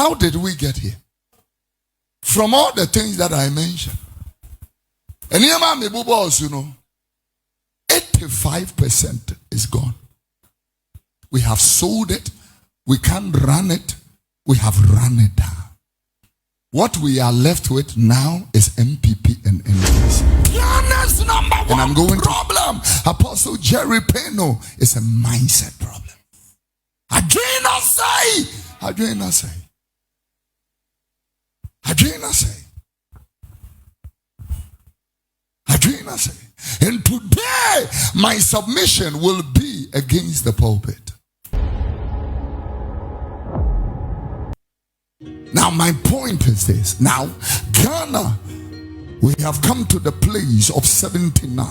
How did we get here? From all the things that I mentioned. And here, my boss, 85% is gone. We have sold it. We can't run it. We have run it down. What we are left with now is NPP and NDC. Ghana's number one and I'm going problem. Apostle Jerry Peno is a mindset problem. Adrena say. And today, my submission will be against the pulpit. Now, my point is this. Now, Ghana, we have come to the place of 79.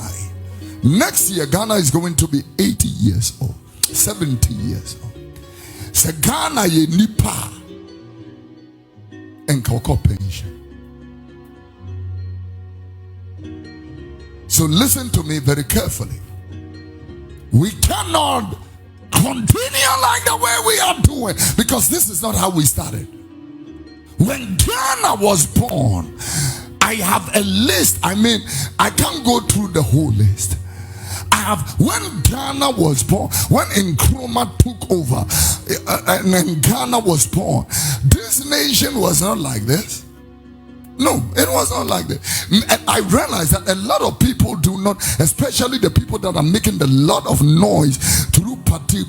Next year, Ghana is going to be 80 years old, 70 years old. So, Ghana, ye nipa and koko pension. So, listen to me very carefully. We cannot continue like the way we are doing, because this is not how we started. When Ghana was born, I have a list. I I can't go through the whole list. When Ghana was born, when Nkrumah took over, and then Ghana was born, this nation was not like this. No, it was not like that. And I realized that a lot of people do not, especially the people that are making a lot of noise through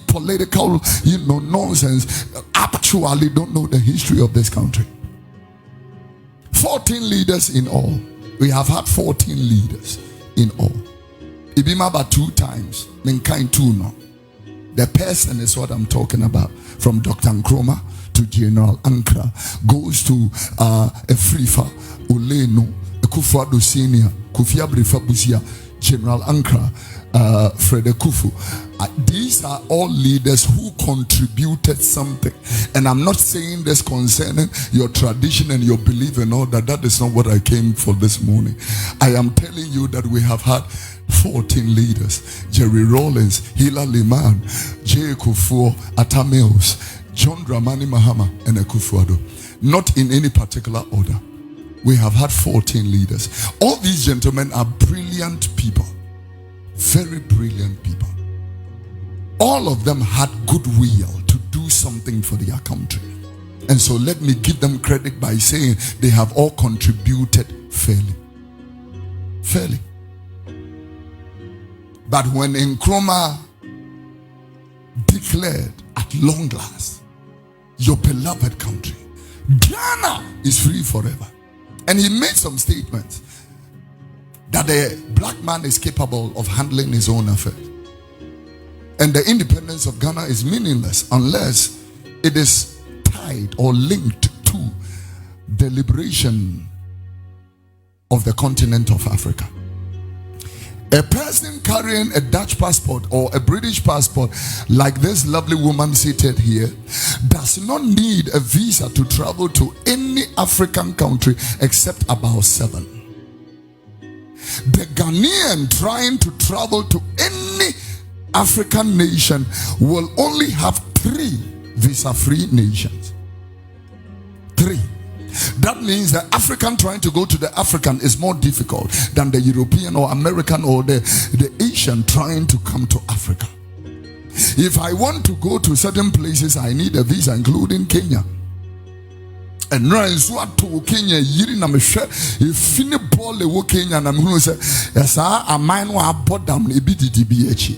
political, nonsense, actually don't know the history of this country. 14 leaders in all. We have had 14 leaders in all. Ibima about 2 times. Mankind 2 now. The person is what I'm talking about. From Dr. Nkrumah to General Ankara, goes to Efrifa, Oleno, Kofi Oduro Senior, Kofi Abrifa Busia, General Ankara, Fred Kufu. These are all leaders who contributed something. And I'm not saying this concerning your tradition and your belief and all that. That is not what I came for this morning. I am telling you that we have had 14 leaders. Jerry Rawlings, Hila Liman, J. Kufuor, Atamils, John Dramani Mahama, and Kofi Oduro. Not in any particular order. We have had 14 leaders. All these gentlemen are brilliant people. Very brilliant people. All of them had goodwill to do something for their country. And so let me give them credit by saying they have all contributed fairly. Fairly. But when Nkrumah declared at long last, your beloved country, Ghana is free forever. And he made some statements that the black man is capable of handling his own affairs. And the independence of Ghana is meaningless unless it is tied or linked to the liberation of the continent of Africa. A person carrying a Dutch passport or a British passport, like this lovely woman seated here, does not need a visa to travel to any African country except about 7. The Ghanaian trying to travel to any African nation will only have 3 visa-free nations. 3. That means the African trying to go to the African is more difficult than the European or American or the Asian trying to come to Africa. If I want to go to certain places, I need a visa, including Kenya. And right, so I told Kenya, yiri na mehwe if any ball le wo Kenya na me say yes a man wa bodam na ebi didi bi echi.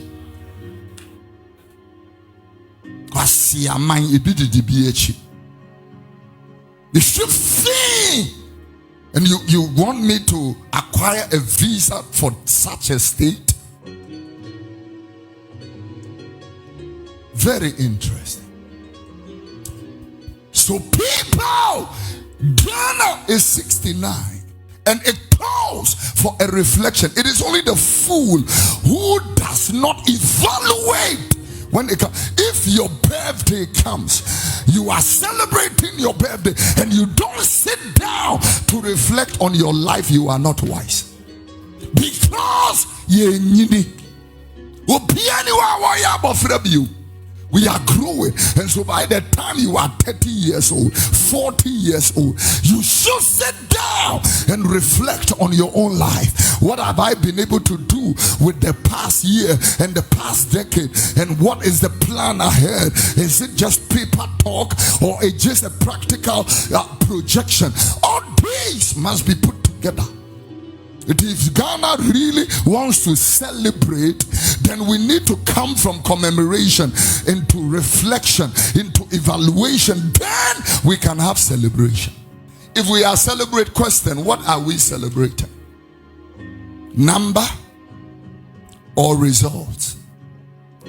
Kwasi a man ebi didi bi echi. You should fee. And you want me to acquire a visa for such a state? Very interesting. So people, Ghana is 69 and it calls for a reflection. It is only the fool who does not evaluate when it comes. If your birthday comes, you are celebrating your birthday and you don't sit down to reflect on your life, you are not wise. Because ye need We are growing. And so by the time you are 30 years old, 40 years old, you should sit down and reflect on your own life. What have I been able to do with the past year and the past decade? And what is the plan ahead? Is it just paper talk, or is it just a practical projection? All these must be put together. If Ghana really wants to celebrate, then we need to come from commemoration into reflection, into evaluation. Then we can have celebration. If we are celebrate, question, what are we celebrating? Number or results?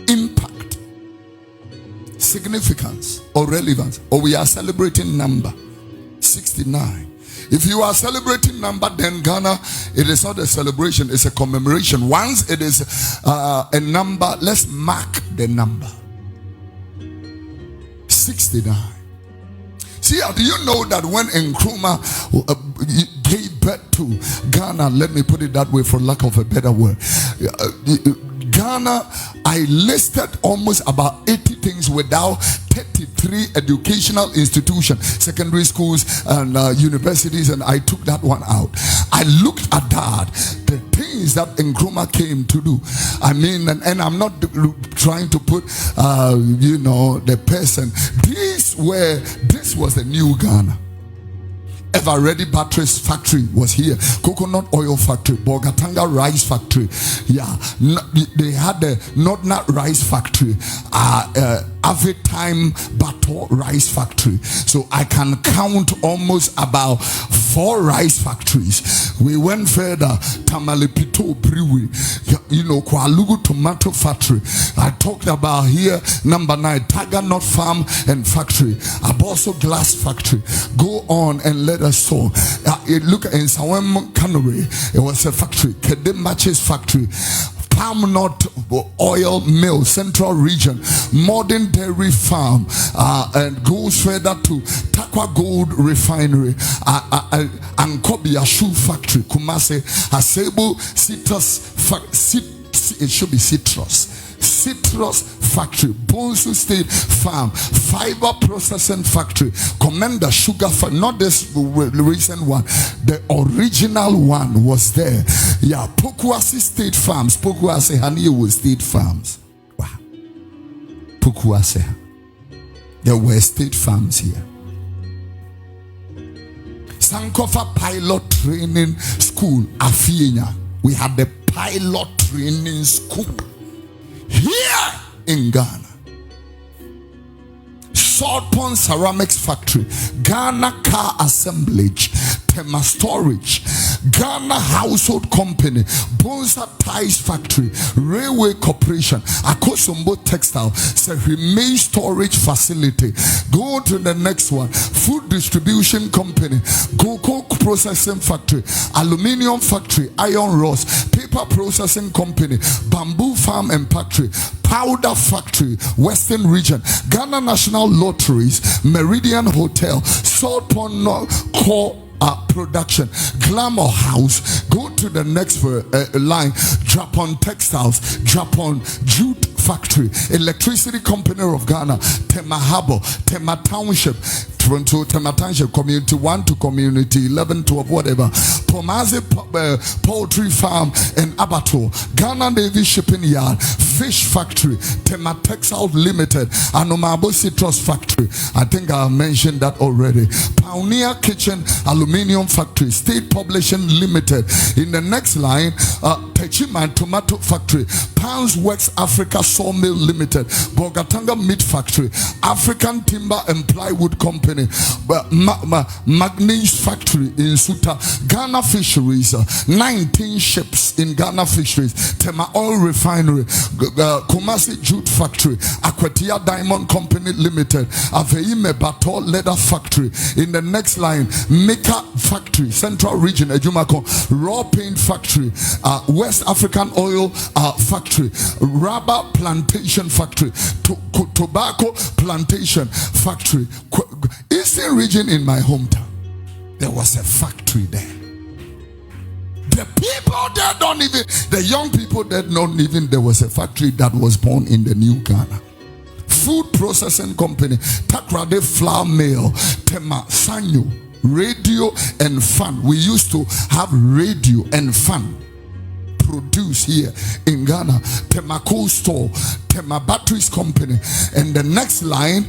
Impact, significance or relevance? Or we are celebrating number? 69. If you are celebrating number, then Ghana, it is not a celebration, it's a commemoration. Once it is a number, let's mark the number. 69. See, do you know that when Nkrumah gave birth to Ghana, let me put it that way for lack of a better word, Ghana, I listed almost about 80 things without 33 educational institutions, secondary schools and universities, and I took that one out. I looked at that, the things that Nkrumah came to do. I mean, and I'm not trying to put, the person. This was the new Ghana. Ever Ready Batteries Factory was here. Coconut Oil Factory, Bogatanga Rice Factory. Yeah, they had the Nodnut Rice Factory, Time Bato Rice Factory. So I can count almost about 4 rice factories. We went further, Tamalipito Brewery, Kwalugu Tomato Factory. I talked about here, number 9, Taganot Farm and Factory, Aboso Glass Factory. Go on and let us saw. Look in Sawem Cannery, it was a factory. Kedem Matches Factory, Palm Nut Oil Mill, Central Region, Modern Dairy Farm, and goes further to Takwa Gold Refinery, Ankobia Shoe Factory, Kumase, Hasebo Citrus, it should be Citrus Factory, Bonsu State Farm, Fiber Processing Factory, Commander Sugar Factory, not this recent one, the original one was there. Yeah, Pokuase State Farms, Pokuase Haniwo State Farms. Wow. Pokuase. There were state farms here. Sankofa Pilot Training School, Afienya. We had the pilot training school here in Ghana. Salt Pond Ceramics Factory, Ghana Car Assemblage, Tema Storage, Ghana Household Company, Bonsa Ties Factory, Railway Corporation, Akosombo Textile, Remain Storage Facility. Go to the next one, Food Distribution Company, Cocoa Processing Factory, Aluminium Factory, Iron Rods, Paper Processing Company, Bamboo Farm and Factory, Powder Factory, Western Region, Ghana National Lotteries, Meridian Hotel, Salt Pond Core Production, Glamour House. Go to the next line, Japon Textiles, Japon Jute Factory, Electricity Company of Ghana, Tema Harbour, Tema Township, Toronto, Tema Township, Community 1 to Community 11 to whatever, Pomaze Poultry Farm and Abattoir, Ghana Navy Shipping Yard, Fish Factory, Tema Textile Limited, Anomabo Citrus Factory. I think I mentioned that already. Pioneer Kitchen Aluminium Factory, State Publishing Limited. In the next line, Techima Tomato Factory, Pounds Works Africa Sawmill Limited, Bogatanga Meat Factory, African Timber and Plywood Company, Magnesium Factory in Suta, Ghana Fisheries, 19 ships in Ghana Fisheries, Tema Oil Refinery, Kumasi Jute Factory, Aquatia Diamond Company Limited, Aveime Bato Leather Factory. In the next line, Mika Factory, Central Region, Ejumako, Raw Paint Factory, West African Oil Factory, Rubber Plantation Factory, Tobacco Plantation Factory. Eastern Region in my hometown, there was a factory there. The people there don't even, the young people there don't even, there was a factory that was born in the new Ghana. Food Processing Company, Takrade Flour Mill, Tema Sanyo, radio and fan. We used to have radio and fan produce here in Ghana. Temako Store, Tema Batteries Company, and the next line,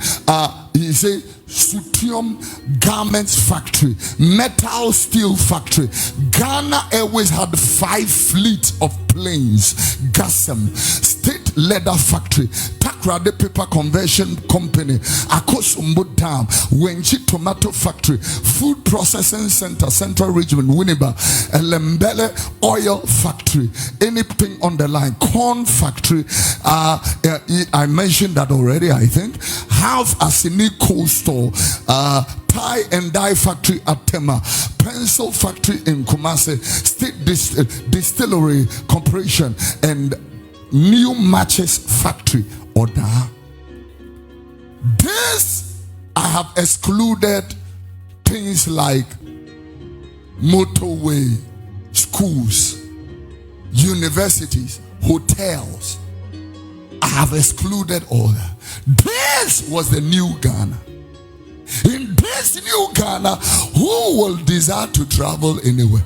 he say Sutium Garments Factory, Metal Steel Factory. Ghana Airways had 5 fleets of planes. Gasem State Leather Factory, Takrade Paper Conversion Company, Akosumbo Dam, Wenchi Tomato Factory, Food Processing Center, Central Region, Winneba, Elembele Oil Factory. Anything on the line, Corn Factory. I mentioned that already, I think. Half Asini Coal Store, Tie and Dye Factory at Tema, Pencil Factory in Kumasi, State Distillery Corporation, and New Matches Factory. Order. This, I have excluded things like motorway, schools, universities, hotels. I have excluded all that. This was the new Ghana. In this new Ghana, who will desire to travel anywhere?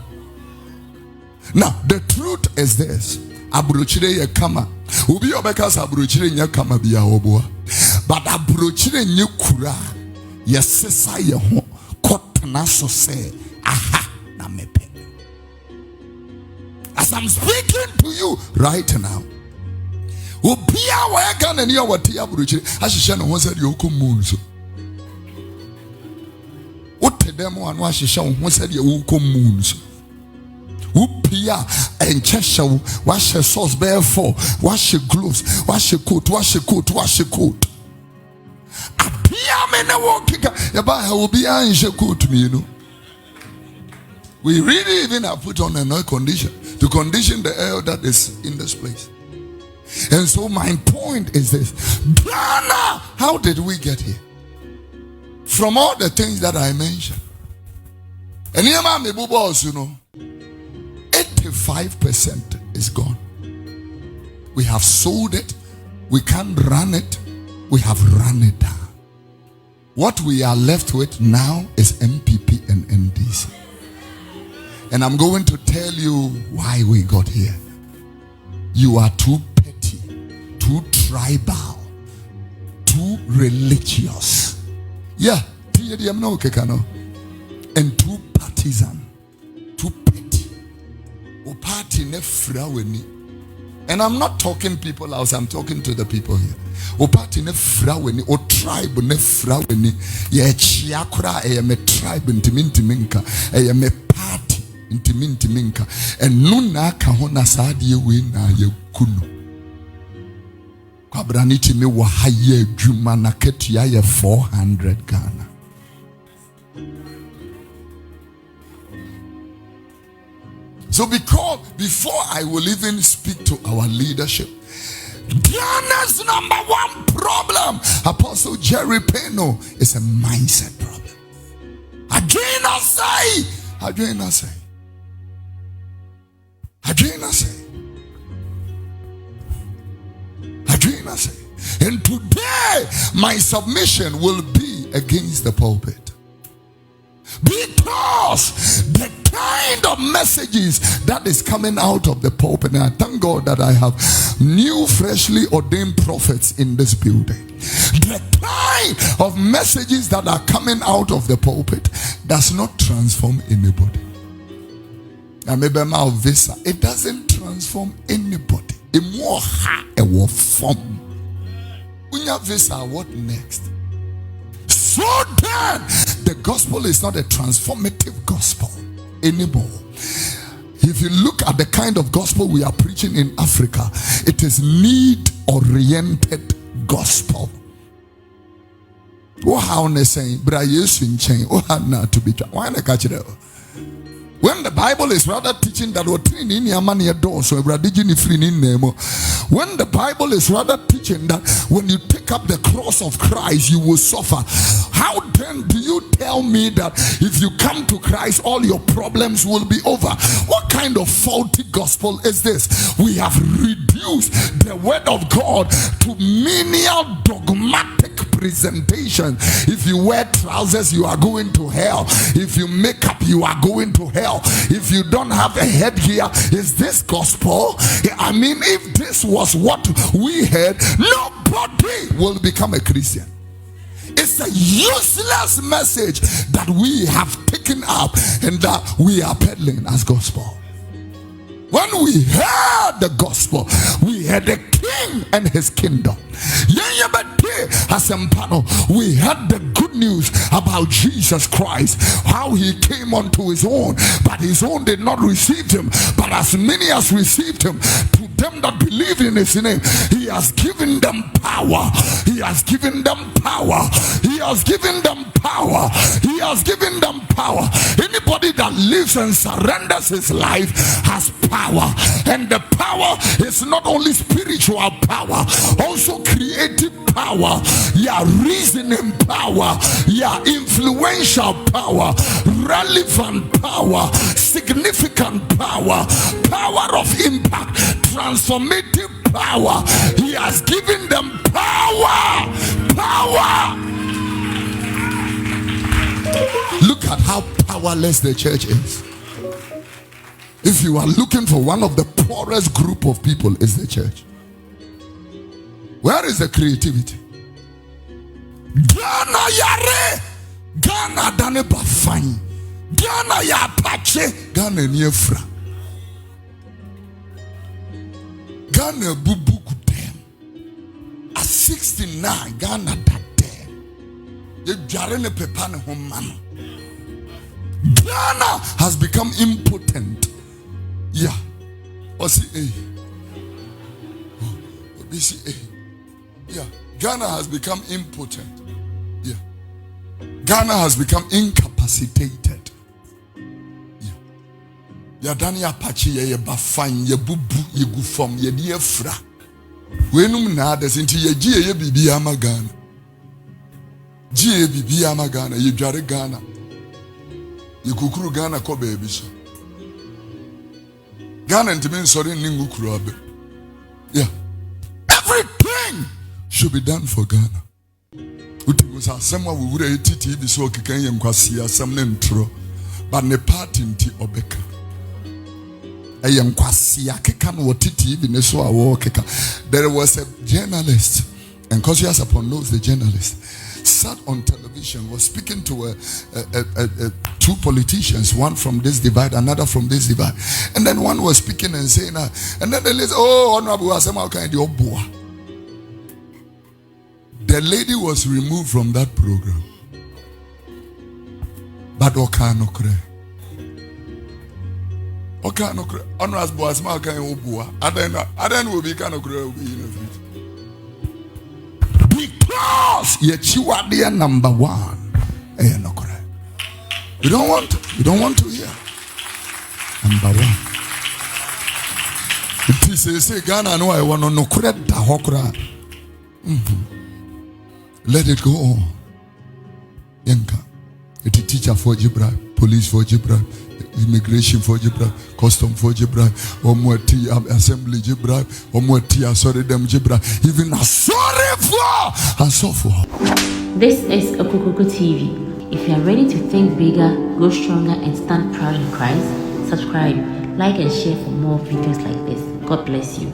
Now, the truth is this. Abrochire ye kama. Ubi obekas abrochire nye kama biya oboa. But abrochire nye kura. Ye sesa ye ho. Kotana so se. Aha na mepe. As I'm speaking to you right now, Ubia wa Ghana ni awati abrochire. Ashisha no ho se de okomunso. Demo and wash show who said you come moons. Upia and Cheshire, wash your sauce bare for, wash your gloves, wash your coat, wash your coat, wash your coat. Apia mena walking, Yaba will be in your coat, me, you know. We really even have put on an air condition to condition the air that is in this place. And so my point is this: Ghana, how did we get here? From all the things that I mentioned. And here, my boss, you know, 85% is gone. We have sold it. We can't run it. We have run it down. What we are left with now is NPP and NDC. And I'm going to tell you why we got here. You are too petty, too tribal, too religious. Yeah, and too partisan, too petty. And I'm not talking people else, I'm talking to the people here. Or party ne fraweni, or tribe ne fraweni. Ye chiakura, me tribe intiminka, me party intiminka, and nuna kahona sadi wina ye kunu. Kabraniti me wahaye jumana ketia ye 400 Ghana. So because before I will even speak to our leadership, Ghana's #1 problem, Apostle Jerry Peno, is a mindset problem. Again I say. And today, my submission will be against the pulpit. Because the kind of messages that is coming out of the pulpit, and I thank God that I have new freshly ordained prophets in this building. The kind of messages that are coming out of the pulpit does not transform anybody. It doesn't transform anybody. What next? So then, the gospel is not a transformative gospel anymore. If you look at the kind of gospel we are preaching in Africa, it is need-oriented gospel. When the Bible is rather teaching that when the Bible is rather teaching that when you take up the cross of Christ you will suffer, how then do you tell tell me that if you come to Christ, all your problems will be over. What kind of faulty gospel is this? We have reduced the word of God to menial dogmatic presentation. If you wear trousers, you are going to hell. If you make up, you are going to hell. If you don't have a headgear, is this gospel? I mean, if this was what we heard, nobody will become a Christian. It's a useless message that we have taken up and that we are peddling as gospel. When we heard the gospel, we heard the king and his kingdom. We heard the good news about Jesus Christ, how he came unto his own, but his own did not receive him. But as many as received him, to them that believe in his name, he has given them power. He has given them power. He has given them power. He has given them power. Anybody that lives and surrenders his life has power. And the power is not only spiritual power, also creative power, reasoning power, influential power, relevant power, significant power, power of impact, transformative power. He has given them power. Look at how powerless the church is. If you are looking for one of the poorest group of people, is the church. Where is the creativity? Ghana yare, Ghana dane bafany, Ghana ya pache, Ghana niefra, Ghana bubu kudem. At 69, Ghana dade. Ye jarene pepane homano. Ghana has become impotent. Yeah. Yeah. Ghana has become impotent. Yeah. Ghana has become incapacitated. Yeah. Yadani apache ye bafan ye bubu ye gufom ye diefra. Wenum na adesinti ye gie ye bibi ama Ghana. Gie bibi ama Ghana ye dware Ghana. Ye kukuru Ghana ko baby so. Ghana ntimi nsori ningu kurabe. Yeah. Everything should be done for Ghana. Utimusa semwa wure etiti bi so kekan yem kwase asem ne ntro. But ne party nti obeka. Ayem kwase akeka no titi bi ne so awo keka. There was a journalist, and Cautious upon knows the journalist, sat on television, was speaking to two politicians, one from this divide, another from this divide. And then one was speaking and saying, and then the lady, Honorable Asema kind of boy. The lady was removed from that program. But Okokroko. Okokroko. Honorable Asema kind of boy. I don't will be Okokroko will be in because Yechiwadia number one. You don't want to hear. Number one. It is say Ghana no I want no credit da hokra. Let it go on. Yanka. It is teacher for Jibra, police for Jibra, immigration for Jibra, custom for Jibra, Omweti assembly Jibra, Omweti sorry them Jibra, even a sorry for and so forth. This is Okokroko TV. If you are ready to think bigger, grow stronger, and stand proud in Christ, subscribe, like, and share for more videos like this. God bless you.